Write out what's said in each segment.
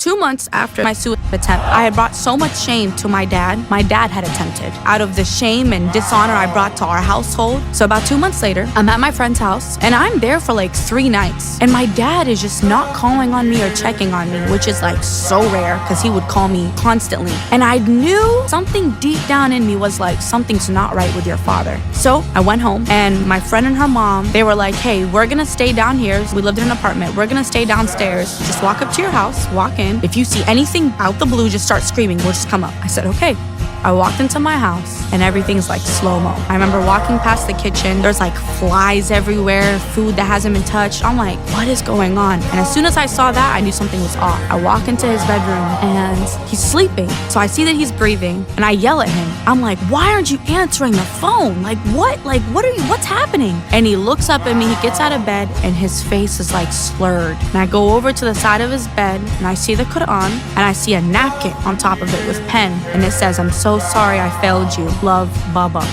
2 months after my suicide attempt, I had brought so much shame to my dad. My dad had attempted. Out of the shame and dishonor I brought to our household. So about 2 months later, I'm at my friend's house and I'm there for like 3 nights. And my dad is just not calling on me or checking on me, which is like so rare because he would call me constantly. And I knew something deep down in me was like, something's not right with your father. So I went home and my friend and her mom, they were like, hey, we're gonna stay down here. We lived in an apartment. We're gonna stay downstairs. Just walk up to your house, walk in. If you see anything out the blue, just start screaming. We'll just come up. I said, okay. I walked into my house and everything's like slow-mo. I remember walking past the kitchen. There's like flies everywhere, food that hasn't been touched. I'm like, what is going on? And as soon as I saw that, I knew something was off. I walk into his bedroom and he's sleeping. So I see that he's breathing and I yell at him. I'm like, why aren't you answering the phone? What's happening? And he looks up at me, he gets out of bed and his face is like slurred. And I go over to the side of his bed and I see the Quran and I see a napkin on top of it with pen. And it says, I'm so sorry I failed you. Love, Baba.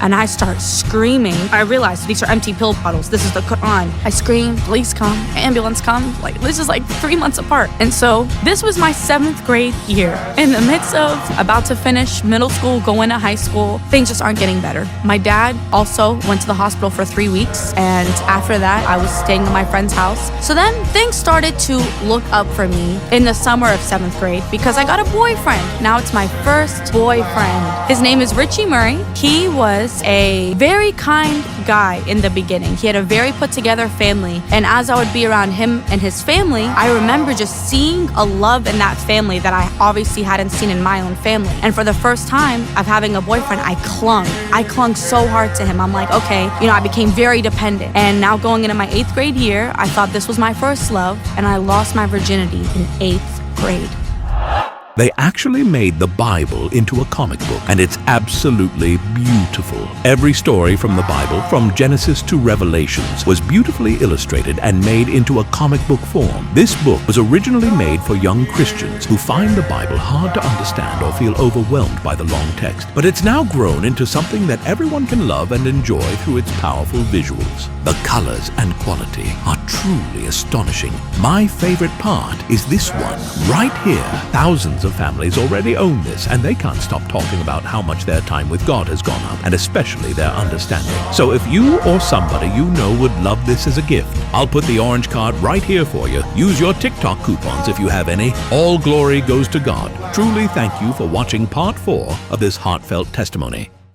And I start screaming. I realize these are empty pill bottles. This is the Quran. I scream, police come, ambulance come. Like, this is like 3 months apart. And so this was my 7th grade year. In the midst of about to finish middle school, go into high school, things just aren't getting better. My dad also went to the hospital for 3 weeks. And after that, I was staying at my friend's house. So then things started to look up for me in the summer of 7th grade because I got a boyfriend. Now it's my first boyfriend. His name is Richie Murray. He was a very kind guy in the beginning. He had a very put together family. And as I would be around him and his family, I remember just seeing a love in that family that I obviously hadn't seen in my own family. And for the first time of having a boyfriend, I clung so hard to him. I'm like, okay, I became very dependent. And now going into my 8th grade year, I thought this was my first love and I lost my virginity in 8th grade. They actually made the Bible into a comic book, and it's absolutely beautiful. Every story from the Bible, from Genesis to Revelations, was beautifully illustrated and made into a comic book form. This book was originally made for young Christians who find the Bible hard to understand or feel overwhelmed by the long text. But it's now grown into something that everyone can love and enjoy through its powerful visuals. The colors and quality are truly astonishing. My favorite part is this one, right here. Thousands of families already own this, and they can't stop talking about how much their time with God has gone up, and especially their understanding. So if you or somebody you know would love this as a gift, I'll put the orange card right here for you. Use your TikTok coupons if you have any. All glory goes to God. Truly thank you for watching part 4 of this heartfelt testimony.